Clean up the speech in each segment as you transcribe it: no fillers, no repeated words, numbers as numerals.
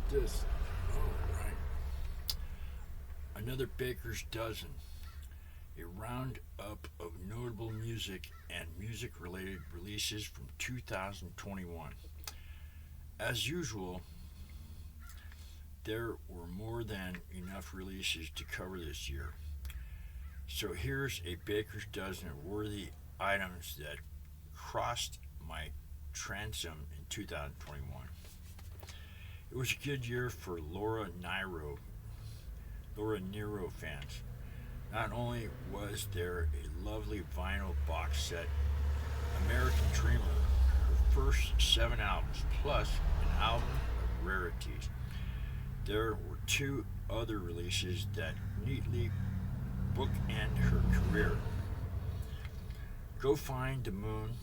this. All right. Another Baker's Dozen, a roundup of notable music and music related releases from 2021. As usual, there were more than enough releases to cover this year. So here's a Baker's Dozen of worthy items that crossed my transom in 2021. It was a good year for Laura Nyro fans. Not only was there a lovely vinyl box set, American Dreamer, her first 7 albums, plus an album of rarities. There were 2 other releases that neatly bookend her career. Go Find the Moon,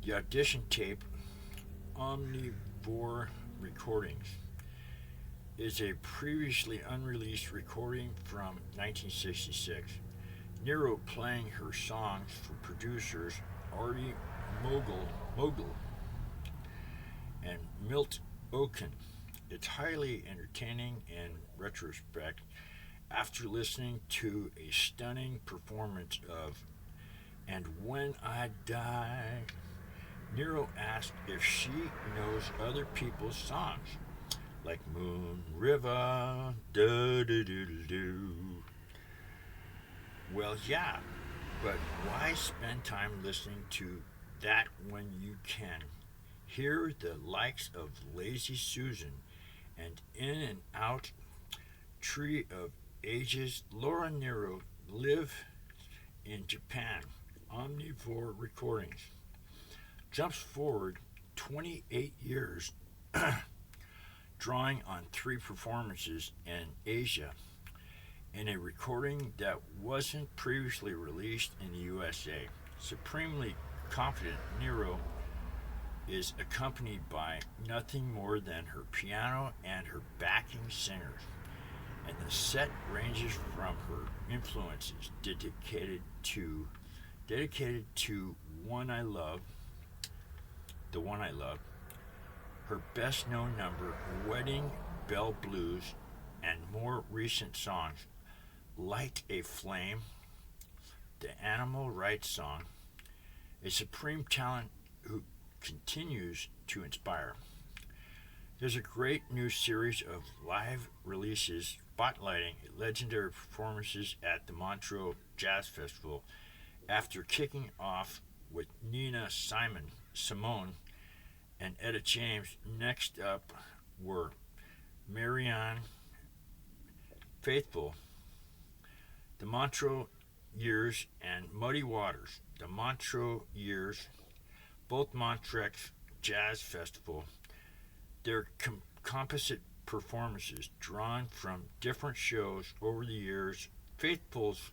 the audition tape, Omnivore Recordings, is a previously unreleased recording from 1966. Nyro playing her songs for producers Artie Mogul and Milt Oken. It's highly entertaining in retrospect after listening to a stunning performance of And When I Die. Nyro asked if she knows other people's songs, like Moon River, do. Well, yeah, but why spend time listening to that when you can hear the likes of Lazy Susan and In and Out, Tree of Ages? Laura Nyro live in Japan, Omnivore Recordings. Jumps forward 28 years, drawing on 3 performances in Asia in a recording that wasn't previously released in the USA. Supremely confident, Nyro is accompanied by nothing more than her piano and her backing singers, and the set ranges from her influences dedicated to the One I Love, her best known number, Wedding Bell Blues, and more recent songs, Light a Flame, the Animal Rights song, a supreme talent who continues to inspire. There's a great new series of live releases spotlighting legendary performances at the Montreux Jazz Festival after kicking off with Nina Simone and Etta James. Next up were Marianne Faithfull, the Montreux Years, and Muddy Waters. The Montreux Years, both Montreux Jazz Festival, their composite performances drawn from different shows over the years. Faithfull's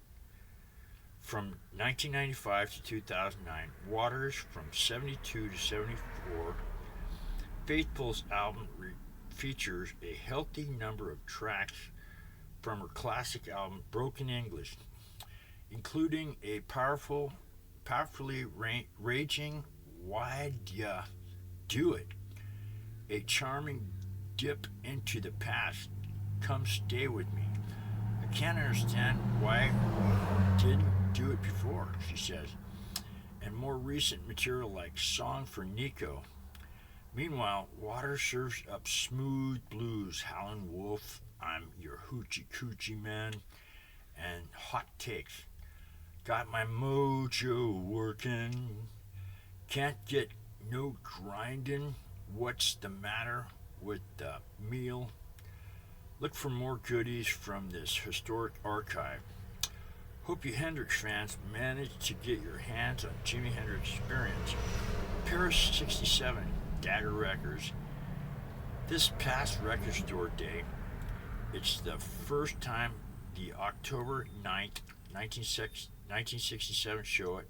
from 1995 to 2009, Waters from 72 to 74. Faithfull's album features a healthy number of tracks from her classic album Broken English, including a powerfully raging Why'd Ya Do It, a charming dip into the past, Come Stay With Me. I can't understand why we didn't do it before, she says, and more recent material like Song for Nico. Meanwhile, Water serves up smooth blues, Howlin' Wolf, I'm Your Hoochie Coochie Man, and hot takes. Got my mojo working, can't get no grindin', what's the matter with the meal? Look for more goodies from this historic archive. Hope you Hendrix fans managed to get your hands on Jimi Hendrix Experience, Paris 67, Dagger Records. This past record store day, it's the first time the October 9th, 1967 show at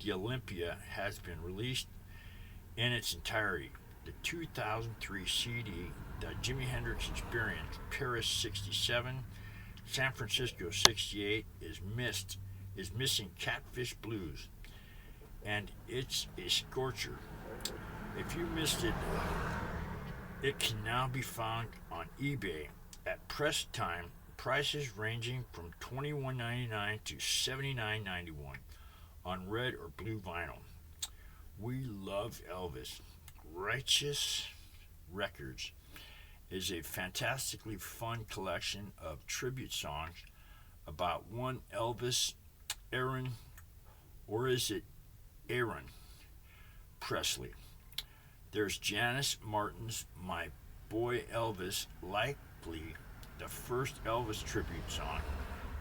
the Olympia has been released in its entirety. The 2003 CD, The Jimi Hendrix Experience, Paris 67, San Francisco 68, is missing Catfish Blues, and it's a scorcher. If you missed it, It can now be found on eBay at press time, prices ranging from $21.99 to $79.91 on red or blue vinyl. We love Elvis. Righteous Records is a fantastically fun collection of tribute songs about one Elvis Aaron, or is it Aaron Presley? There's Janice Martin's My Boy Elvis, likely the first Elvis tribute song.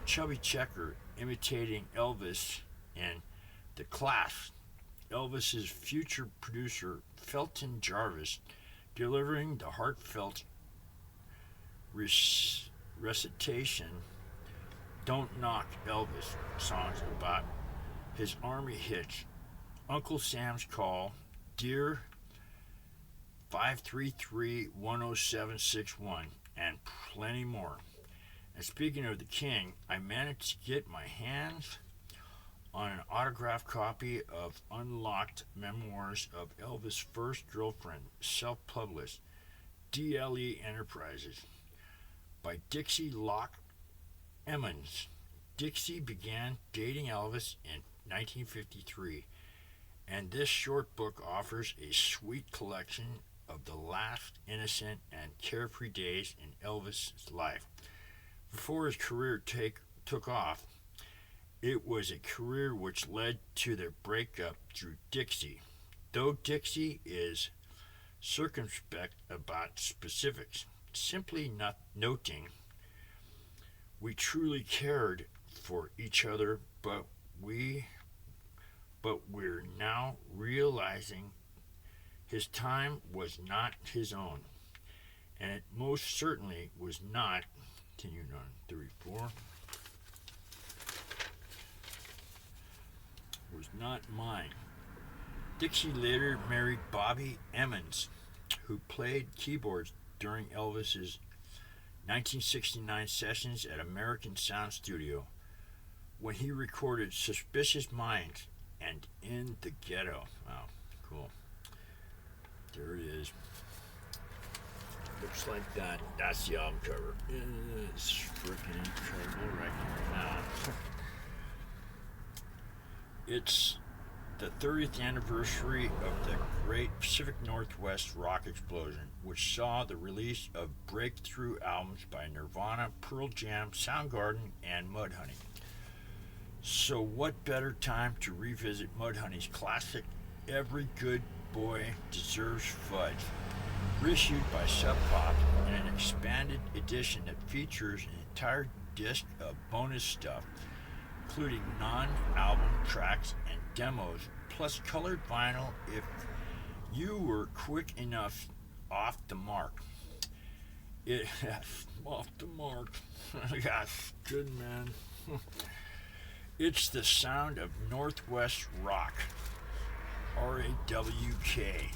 Chubby Checker imitating Elvis in The Class. Elvis's future producer Felton Jarvis delivering the heartfelt recitation Don't Knock Elvis songs about his army hitch, Uncle Sam's Call, Dear 533-10761, and plenty more. And speaking of the King, I managed to get my hands on an autographed copy of Unlocked Memoirs of Elvis' First Girlfriend, self-published, DLE Enterprises, by Dixie Locke Emmons. Dixie began dating Elvis in 1953, and this short book offers a sweet collection of the last innocent and carefree days in Elvis' life. Before his career took off, it was a career which led to their breakup through Dixie. Though Dixie is circumspect about specifics, simply not noting we truly cared for each other, but we're now realizing his time was not his own, and it most certainly was not. Continuing on 34. Was not mine. Dixie later married Bobby Emmons, who played keyboards during Elvis's 1969 sessions at American Sound Studio when he recorded Suspicious Minds and In the Ghetto. Wow, cool. There it is. Looks like that. That's the album cover. It's freaking incredible right here now. It's the 30th anniversary of the Great Pacific Northwest rock explosion, which saw the release of breakthrough albums by Nirvana, Pearl Jam, Soundgarden, and Mudhoney. So what better time to revisit Mudhoney's classic Every Good Boy Deserves Fudge, reissued by Sub Pop in an expanded edition that features an entire disc of bonus stuff, including non-album tracks and demos, plus colored vinyl if you were quick enough off the mark. Off the mark. Gosh, good man. It's the sound of Northwest rock, R-A-W-K,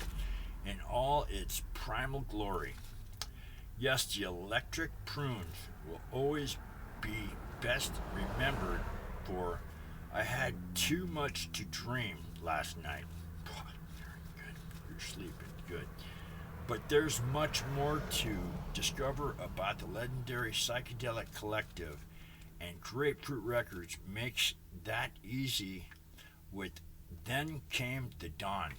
in all its primal glory. Yes, the electric prunes will always be best remembered for I had too much to dream last night. Very good. You're sleeping. Good. But there's much more to discover about the legendary Psychedelic Collective, and Grapefruit Records makes that easy with Then Came the Dawn.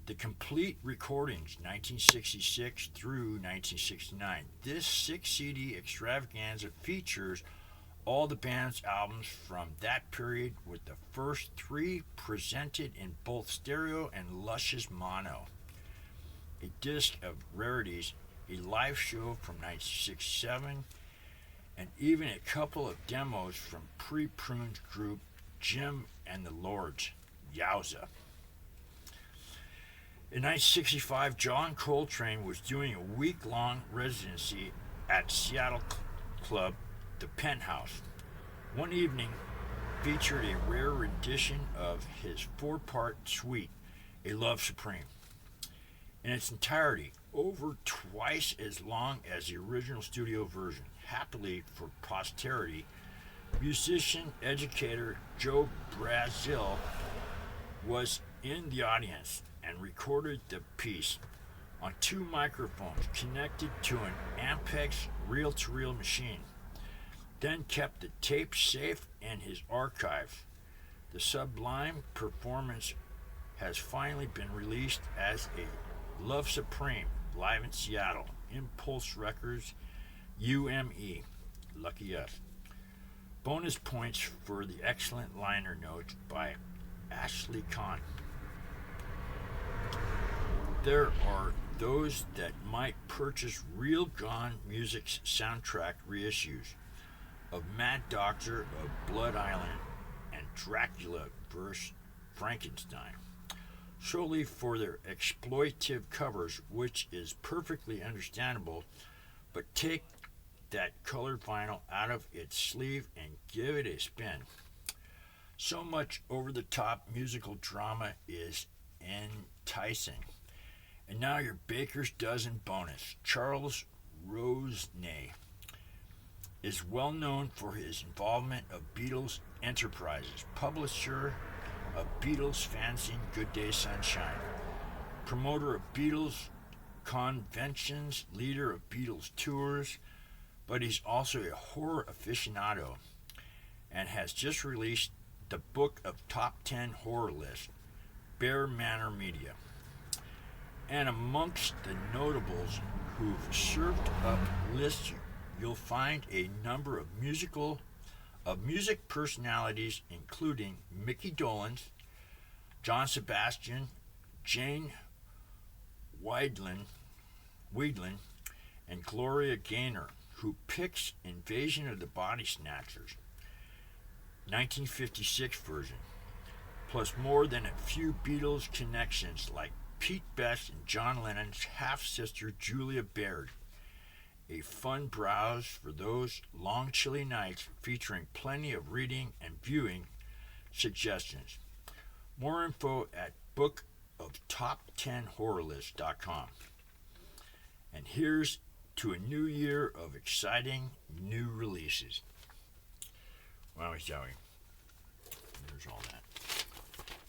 The complete recordings, 1966 through 1969. This 6-CD extravaganza features all the band's albums from that period, with the first 3 presented in both stereo and luscious mono. A disc of rarities, a live show from 1967, and even a couple of demos from pre-pruned group Jim and the Lords. Yowza. In 1965, John Coltrane was doing a week-long residency at Seattle club The Penthouse. One evening featured a rare rendition of his 4-part suite, A Love Supreme, in its entirety, over twice as long as the original studio version. Happily for posterity, musician educator Joe Brazil was in the audience and recorded the piece, on 2 microphones connected to an Ampex reel-to-reel machine, then kept the tape safe in his archive. The sublime performance has finally been released as a Love Supreme live in Seattle, Impulse Records, UME. Lucky us. Bonus points for the excellent liner notes by Ashley Kahn. There are those that might purchase Real Gone Music's soundtrack reissues of Mad Doctor of Blood Island and Dracula vs. Frankenstein, solely for their exploitive covers, which is perfectly understandable, but take that colored vinyl out of its sleeve and give it a spin. So much over-the-top musical drama is enticing. And now your baker's dozen bonus. Charles Rosenay is well known for his involvement of Beatles Enterprises, publisher of Beatles Fanzine Good Day Sunshine, promoter of Beatles conventions, leader of Beatles tours, but he's also a horror aficionado and has just released the book of top 10 horror list, Bear Manor Media. And amongst the notables who've served up lists, you'll find a number of music personalities, including Mickey Dolenz, John Sebastian, Jane Wiedlin, and Gloria Gaynor, who picks Invasion of the Body Snatchers, 1956 version, plus more than a few Beatles connections like Pete Best and John Lennon's half-sister Julia Baird. A fun browse for those long chilly nights, featuring plenty of reading and viewing suggestions. More info at bookoftop10horrorlist.com. And here's to a new year of exciting new releases. Wowie zowie. There's all that.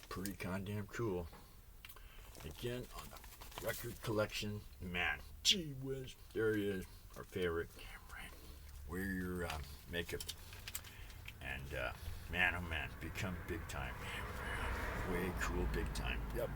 Pretty goddamn cool. Again, on the record collection, man, gee whiz, there he is, our favorite. Wear your makeup, and man, oh man, become big time. Way cool, big time. Yep,